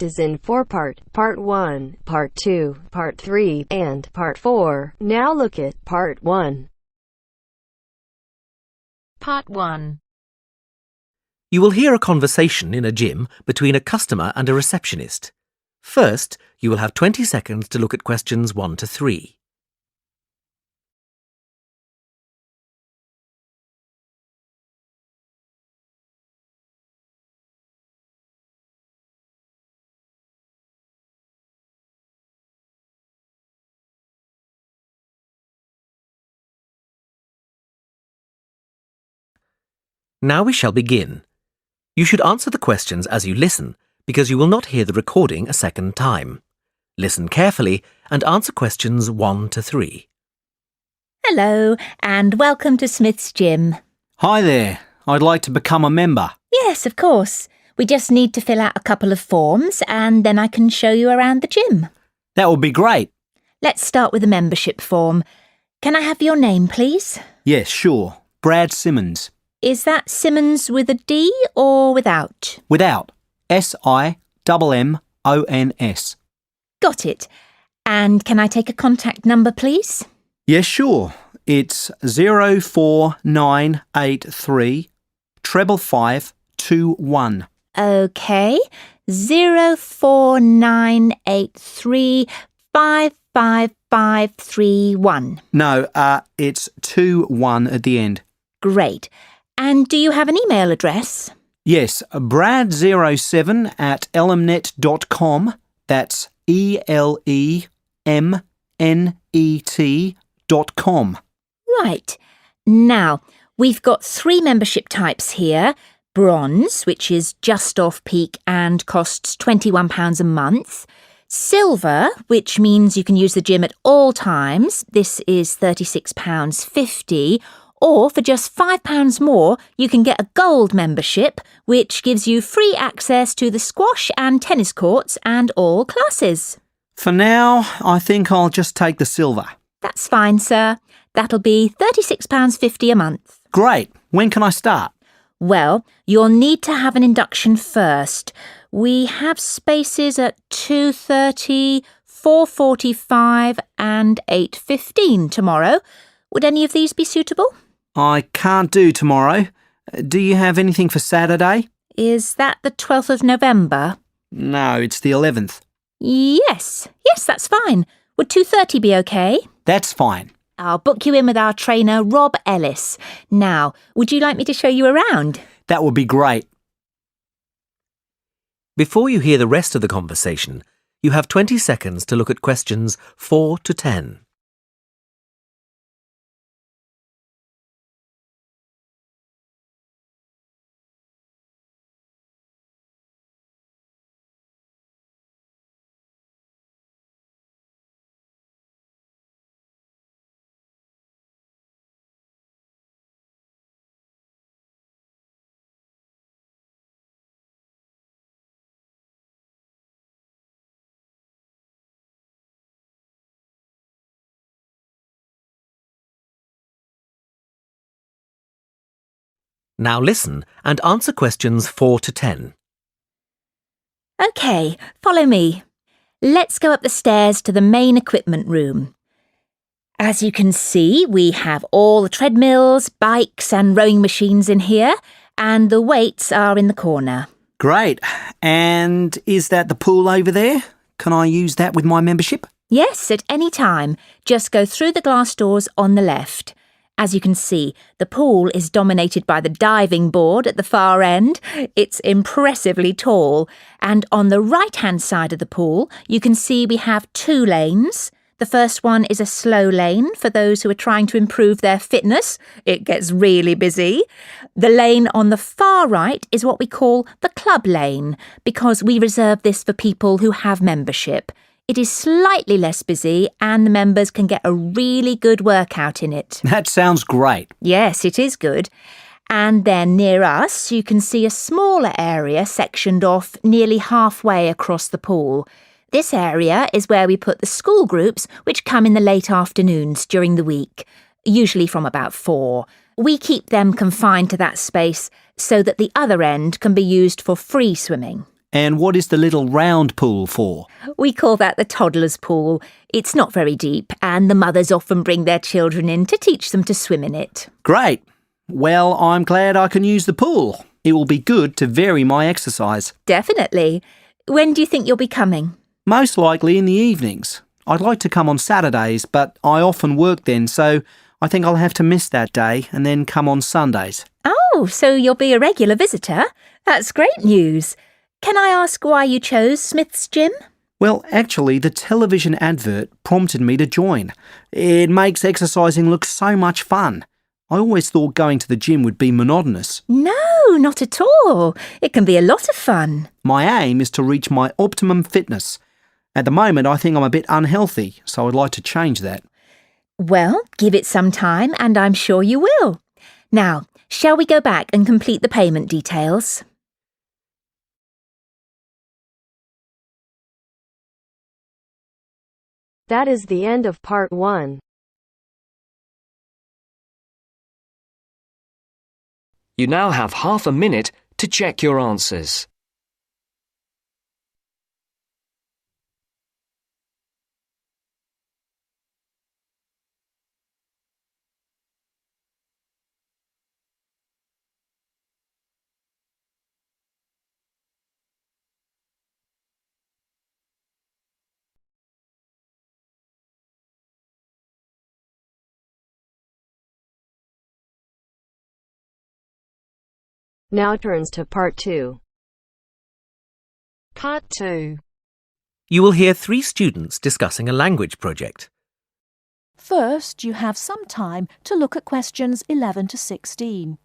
list is in 4-part, Part 1, Part 2, Part 3, and Part 4. Now look at Part 1. Part 1. You will hear a conversation in a gym between a customer and a receptionist. First, you will have 20 seconds to look at questions 1 to 3. Now we shall begin. You should answer the questions as you listen, because you will not hear the recording a second time. Listen carefully and answer questions 1 to 3. Hello, and welcome to Smith's Gym. Hi there. I'd like to become a member. Yes, of course. We just need to fill out a couple of forms, and then I can show you around the gym. That would be great. Let's start with the membership form. Can I have your name, please? Yes, sure. Brad Simmons. Is that Simmons with a D or without? Without. SIMMONS. Got it. And can I take a contact number, please? Yes, sure. It's 04983 55521. OK. 04983 55531. No, it's 21 at the end. Great. And do you have an email address? Yes, brad07@elemnet.com. That's ELEMNET.com. Right. Now, we've got 3 membership types here. Bronze, which is just off-peak and costs £21 a month. Silver, which means you can use the gym at all times. This is £36.50. Or for just £5 more, you can get a gold membership, which gives you free access to the squash and tennis courts and all classes. For now, I think I'll just take the silver. That's fine, sir. That'll be £36.50 a month. Great. When can I start? Well, you'll need to have an induction first. We have spaces at 2:30, 4:45 and 8:15 tomorrow. Would any of these be suitable? I can't do tomorrow. Do you have anything for Saturday? Is that the 12th of November? No, it's the 11th. Yes, that's fine. Would 2:30 be okay? That's fine. I'll book you in with our trainer, Rob Ellis. Now, would you like me to show you around? That would be great. Before you hear the rest of the conversation, you have 20 seconds to look at questions 4 to 10. Now listen and answer questions 4 to 10. OK, follow me. Let's go up the stairs to the main equipment room. As you can see, we have all the treadmills, bikes and rowing machines in here, and the weights are in the corner. Great. And is that the pool over there? Can I use that with my membership? Yes, at any time. Just go through the glass doors on the left. As you can see, the pool is dominated by the diving board at the far end. It's impressively tall. And on the right-hand side of the pool, you can see we have 2 lanes. The first one is a slow lane for those who are trying to improve their fitness. It gets really busy. The lane on the far right is what we call the club lane, because we reserve this for people who have membership. It is slightly less busy and the members can get a really good workout in it. That sounds great. Yes, it is good. And then near us, you can see a smaller area sectioned off nearly halfway across the pool. This area is where we put the school groups which come in the late afternoons during the week, usually from about 4. We keep them confined to that space so that the other end can be used for free swimming. And what is the little round pool for? We call that the toddler's pool. It's not very deep, and the mothers often bring their children in to teach them to swim in it. Great. Well, I'm glad I can use the pool. It will be good to vary my exercise. Definitely. When do you think you'll be coming? Most likely in the evenings. I'd like to come on Saturdays, but I often work then, so I think I'll have to miss that day and then come on Sundays. Oh, so you'll be a regular visitor? That's great news. Can I ask why you chose Smith's Gym? Well, actually, the television advert prompted me to join. It makes exercising look so much fun. I always thought going to the gym would be monotonous. No, not at all. It can be a lot of fun. My aim is to reach my optimum fitness. At the moment, I think I'm a bit unhealthy, so I'd like to change that. Well, give it some time and I'm sure you will. Now, shall we go back and complete the payment details? That is the end of part 1. You now have half a minute to check your answers. Now turns to part 2. Part 2. You will hear 3 students discussing a language project. First, you have some time to look at questions 11 to 16.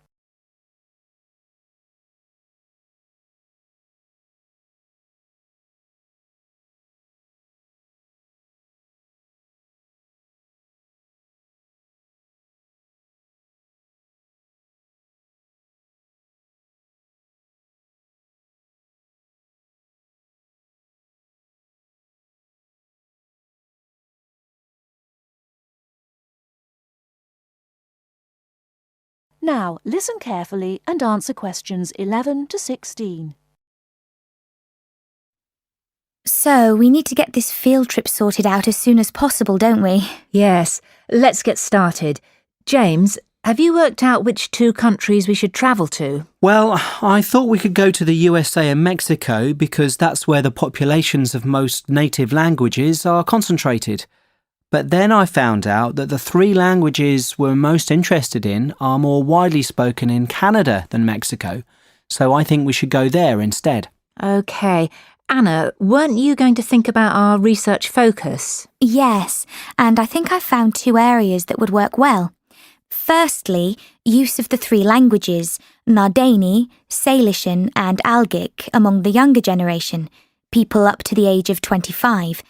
Now, listen carefully and answer questions 11 to 16. So, we need to get this field trip sorted out as soon as possible, don't we? Yes, let's get started. James, have you worked out which 2 countries we should travel to? Well, I thought we could go to the USA and Mexico because that's where the populations of most native languages are concentrated. But then I found out that the 3 languages we're most interested in are more widely spoken in Canada than Mexico, so I think we should go there instead. OK. Anna, weren't you going to think about our research focus? Yes, and I think I've found 2 areas that would work well. Firstly, use of the 3 languages, Nardini, Salishan and Algic among the younger generation, people up to the age of 25.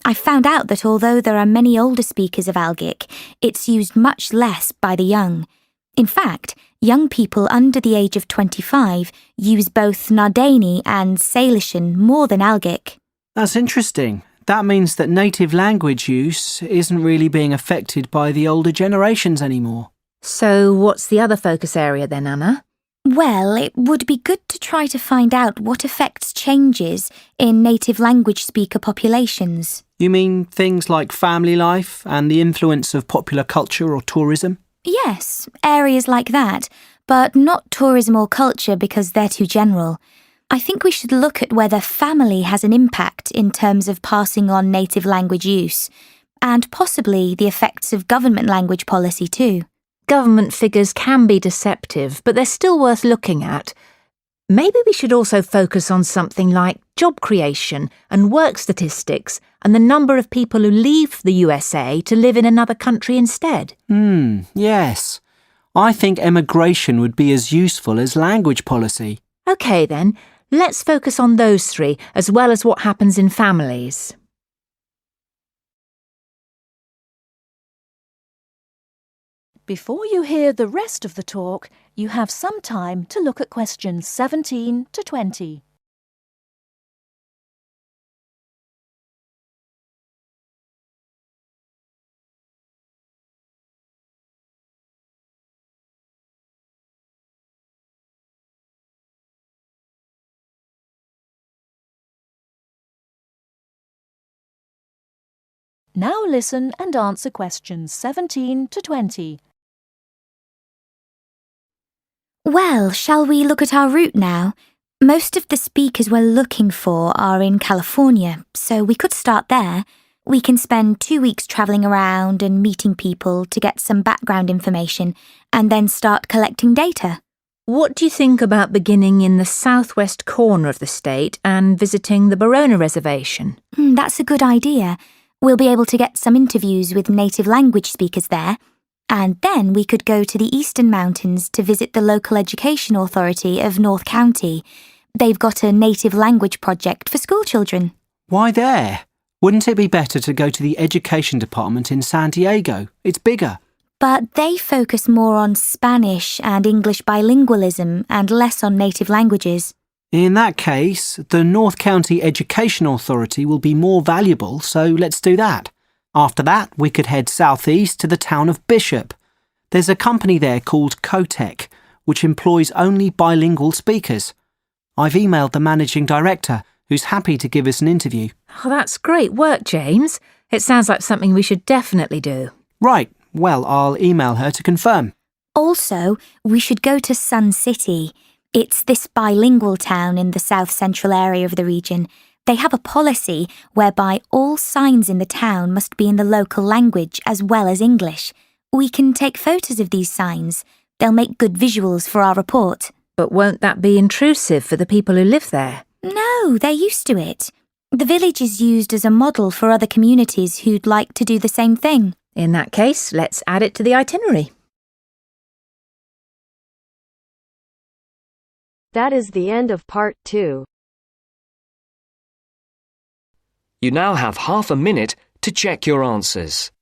I found out that although there are many older speakers of Algic, it's used much less by the young. In fact, young people under the age of 25 use both Nardini and Salishan more than Algic. That's interesting. That means that native language use isn't really being affected by the older generations anymore. So what's the other focus area then, Anna? Well, it would be good to try to find out what affects changes in native language speaker populations. You mean things like family life and the influence of popular culture or tourism? Yes, areas like that, but not tourism or culture because they're too general. I think we should look at whether family has an impact in terms of passing on native language use, and possibly the effects of government language policy too. Government figures can be deceptive, but they're still worth looking at. Maybe we should also focus on something like job creation and work statistics and the number of people who leave the USA to live in another country instead. Yes. I think emigration would be as useful as language policy. OK then, let's focus on those 3 as well as what happens in families. Before you hear the rest of the talk, you have some time to look at questions 17 to 20. Now listen and answer questions 17 to 20. Well, shall we look at our route now? Most of the speakers we're looking for are in California, so we could start there. We can spend 2 weeks travelling around and meeting people to get some background information, and then start collecting data. What do you think about beginning in the southwest corner of the state and visiting the Barona Reservation? That's a good idea. We'll be able to get some interviews with native language speakers there. And then we could go to the Eastern Mountains to visit the local education authority of North County. They've got a native language project for school children. Why there? Wouldn't it be better to go to the education department in San Diego? It's bigger. But they focus more on Spanish and English bilingualism and less on native languages. In that case, the North County Education Authority will be more valuable, so let's do that. After that, we could head southeast to the town of Bishop. There's a company there called Cotec, which employs only bilingual speakers. I've emailed the managing director, who's happy to give us an interview. Oh, that's great work, James. It sounds like something we should definitely do. Right, well, I'll email her to confirm. Also, we should go to Sun City. It's this bilingual town in the south-central area of the region. They have a policy whereby all signs in the town must be in the local language as well as English. We can take photos of these signs. They'll make good visuals for our report. But won't that be intrusive for the people who live there? No, they're used to it. The village is used as a model for other communities who'd like to do the same thing. In that case, let's add it to the itinerary. That is the end of part 2. You now have half a minute to check your answers.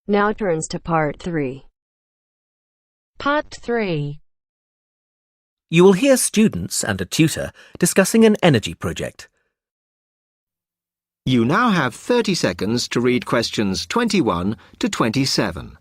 Now turns to part 3. Part 3. You will hear students and a tutor discussing an energy project. You now have 30 seconds to read questions 21 to 27.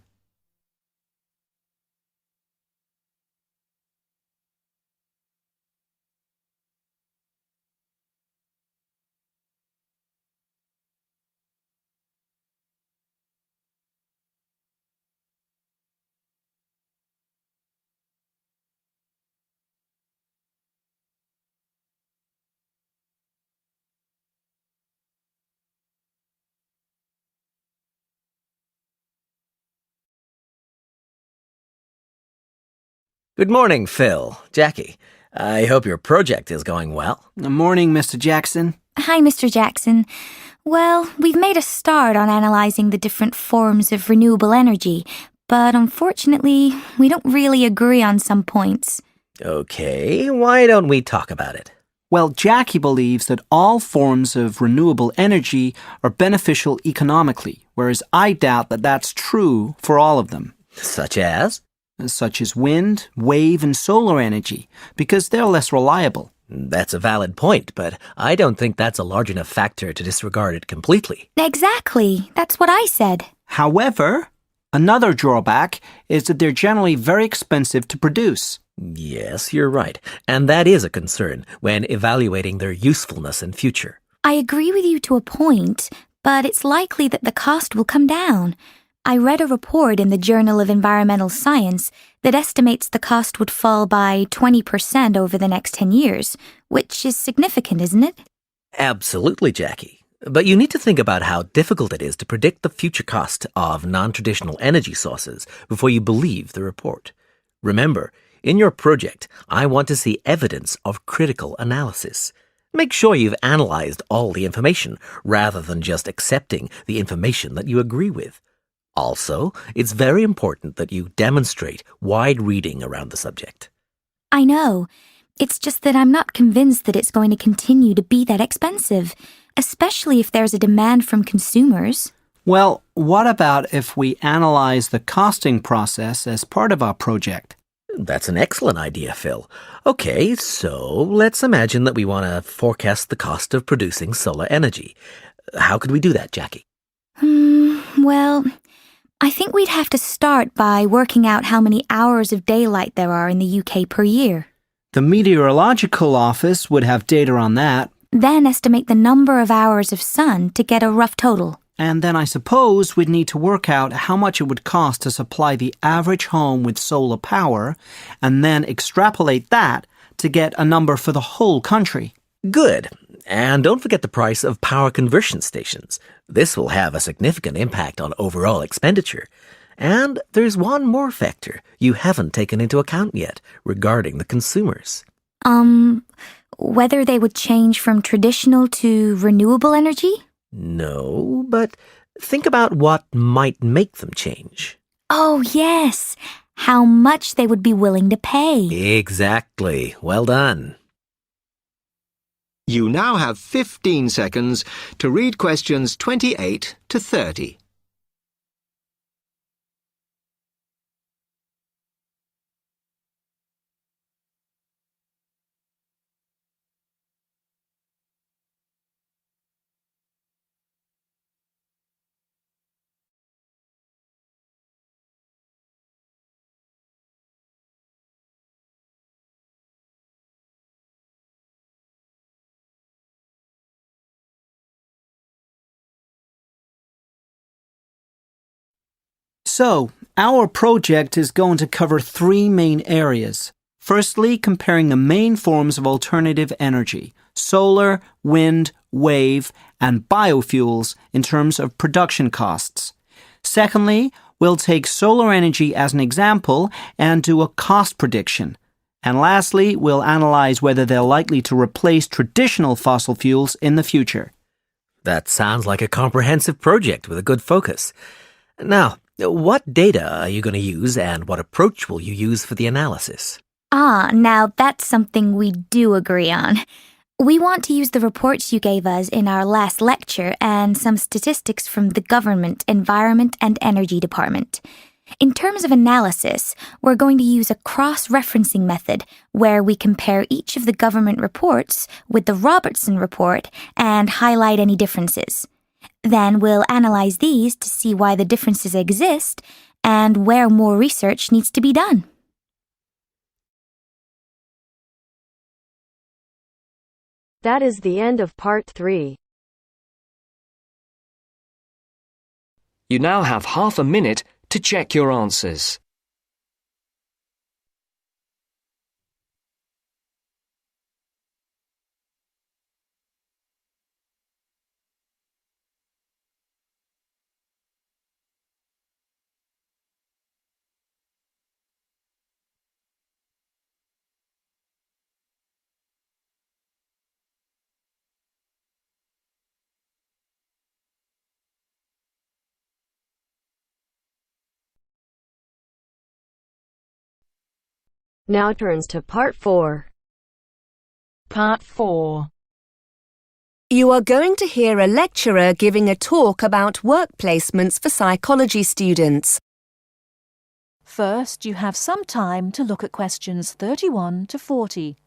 Good morning, Phil, Jackie. I hope your project is going well. Good morning, Mr. Jackson. Hi, Mr. Jackson. Well, we've made a start on analysing the different forms of renewable energy, but unfortunately, we don't really agree on some points. Okay, why don't we talk about it? Well, Jackie believes that all forms of renewable energy are beneficial economically, whereas I doubt that that's true for all of them. Such as? Such as wind, wave, and solar energy, because they're less reliable. That's a valid point, but I don't think that's a large enough factor to disregard it completely. Exactly. That's what I said. However, another drawback is that they're generally very expensive to produce. Yes, you're right, and that is a concern when evaluating their usefulness in future. I agree with you to a point, but it's likely that the cost will come down. I read a report in the Journal of Environmental Science that estimates the cost would fall by 20% over the next 10 years, which is significant, isn't it? Absolutely, Jackie. But you need to think about how difficult it is to predict the future cost of non-traditional energy sources before you believe the report. Remember, in your project, I want to see evidence of critical analysis. Make sure you've analyzed all the information rather than just accepting the information that you agree with. Also, it's very important that you demonstrate wide reading around the subject. I know. It's just that I'm not convinced that it's going to continue to be that expensive, especially if there's a demand from consumers. Well, what about if we analyze the costing process as part of our project? That's an excellent idea, Phil. Okay, so let's imagine that we want to forecast the cost of producing solar energy. How could we do that, Jackie? Well, I think we'd have to start by working out how many hours of daylight there are in the UK per year. The Meteorological Office would have data on that. Then estimate the number of hours of sun to get a rough total. And then I suppose we'd need to work out how much it would cost to supply the average home with solar power, and then extrapolate that to get a number for the whole country. Good. And don't forget the price of power conversion stations. This will have a significant impact on overall expenditure. And there's one more factor you haven't taken into account yet regarding the consumers. Whether they would change from traditional to renewable energy? No, but think about what might make them change. Oh, yes. How much they would be willing to pay. Exactly. Well done. You now have 15 seconds to read questions 28 to 30. So, our project is going to cover three main areas. Firstly, comparing the main forms of alternative energy, solar, wind, wave, and biofuels in terms of production costs. Secondly, we'll take solar energy as an example and do a cost prediction. And lastly, we'll analyze whether they're likely to replace traditional fossil fuels in the future. That sounds like a comprehensive project with a good focus. Now, what data are you going to use and what approach will you use for the analysis? Now that's something we do agree on. We want to use the reports you gave us in our last lecture and some statistics from the Government, Environment and Energy Department. In terms of analysis, we're going to use a cross-referencing method where we compare each of the government reports with the Robertson report and highlight any differences. Then we'll analyze these to see why the differences exist and where more research needs to be done. That is the end of part 3. You now have half a minute to check your answers. Now turns to part 4. Part 4. You are going to hear a lecturer giving a talk about work placements for psychology students. First, you have some time to look at questions 31 to 40.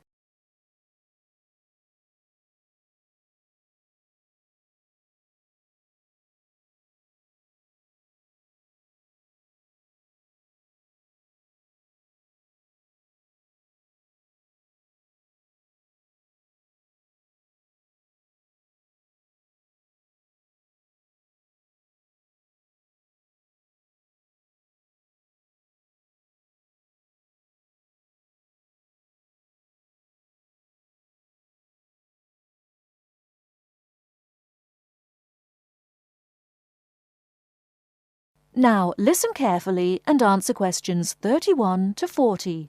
Now listen carefully and answer questions 31 to 40.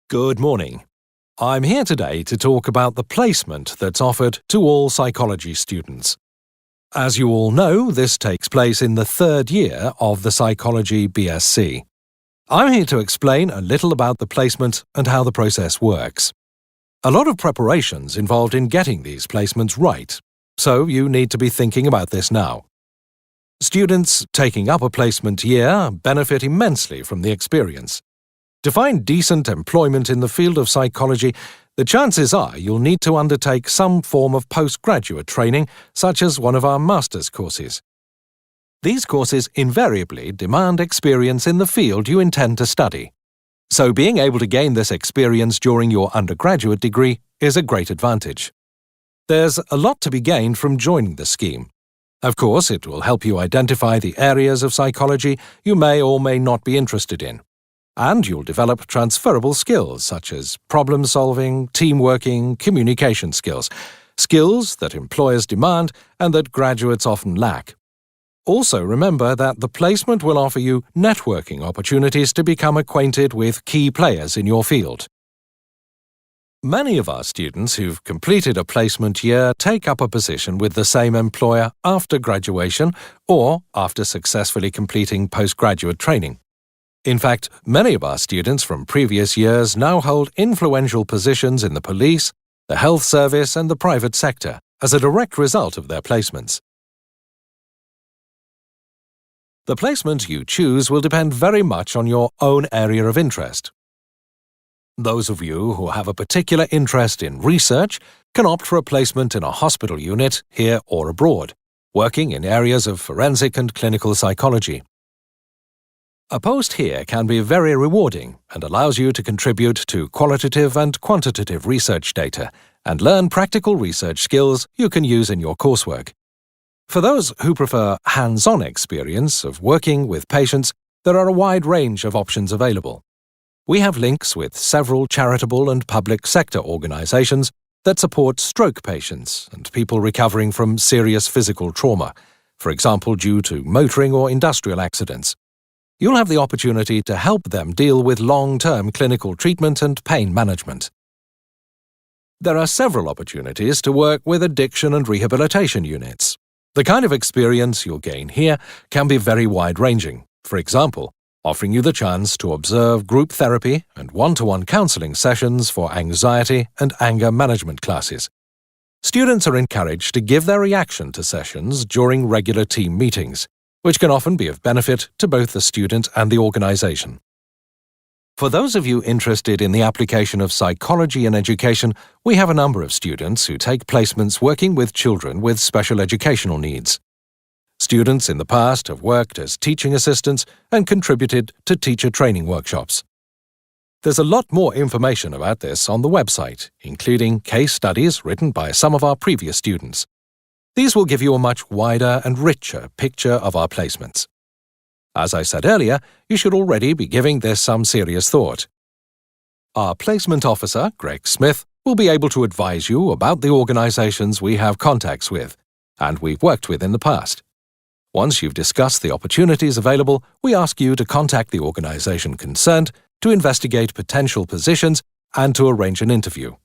Good morning. I'm here today to talk about the placement that's offered to all psychology students. As you all know, this takes place in the third year of the Psychology BSc. I'm here to explain a little about the placement and how the process works. A lot of preparation's involved in getting these placements right, so you need to be thinking about this now. Students taking up a placement year benefit immensely from the experience. To find decent employment in the field of psychology, the chances are you'll need to undertake some form of postgraduate training, such as one of our master's courses. These courses invariably demand experience in the field you intend to study, so being able to gain this experience during your undergraduate degree is a great advantage. There's a lot to be gained from joining the scheme. Of course, it will help you identify the areas of psychology you may or may not be interested in. And you'll develop transferable skills such as problem-solving, team-working, communication skills that employers demand and that graduates often lack. Also remember that the placement will offer you networking opportunities to become acquainted with key players in your field. Many of our students who've completed a placement year take up a position with the same employer after graduation or after successfully completing postgraduate training. In fact, many of our students from previous years now hold influential positions in the police, the health service and the private sector as a direct result of their placements. The placement you choose will depend very much on your own area of interest. Those of you who have a particular interest in research can opt for a placement in a hospital unit, here or abroad, working in areas of forensic and clinical psychology. A post here can be very rewarding and allows you to contribute to qualitative and quantitative research data and learn practical research skills you can use in your coursework. For those who prefer hands-on experience of working with patients, there are a wide range of options available. We have links with several charitable and public sector organizations that support stroke patients and people recovering from serious physical trauma, for example due to motoring or industrial accidents. You'll have the opportunity to help them deal with long-term clinical treatment and pain management. There are several opportunities to work with addiction and rehabilitation units. The kind of experience you'll gain here can be very wide-ranging. For example, offering you the chance to observe group therapy and one-to-one counseling sessions for anxiety and anger management classes. Students are encouraged to give their reaction to sessions during regular team meetings, which can often be of benefit to both the student and the organization. For those of you interested in the application of psychology in education, we have a number of students who take placements working with children with special educational needs. Students in the past have worked as teaching assistants and contributed to teacher training workshops. There's a lot more information about this on the website, including case studies written by some of our previous students. These will give you a much wider and richer picture of our placements. As I said earlier, you should already be giving this some serious thought. Our placement officer, Greg Smith, will be able to advise you about the organizations we have contacts with and we've worked with in the past. Once you've discussed the opportunities available, we ask you to contact the organization concerned to investigate potential positions and to arrange an interview.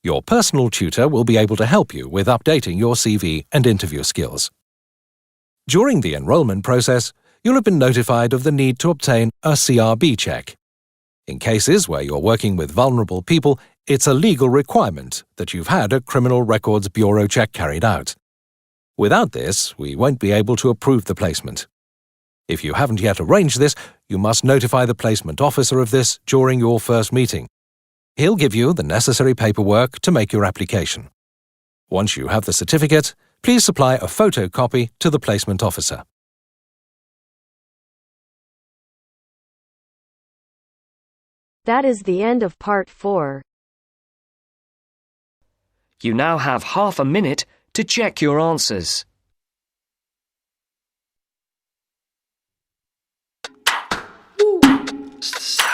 Your personal tutor will be able to help you with updating your CV and interview skills. During the enrollment process, you'll have been notified of the need to obtain a CRB check. In cases where you're working with vulnerable people, it's a legal requirement that you've had a Criminal Records Bureau check carried out. Without this, we won't be able to approve the placement. If you haven't yet arranged this, you must notify the placement officer of this during your first meeting. He'll give you the necessary paperwork to make your application. Once you have the certificate, please supply a photocopy to the placement officer. That is the end of part 4. You now have half a minute to check your answers. Stop.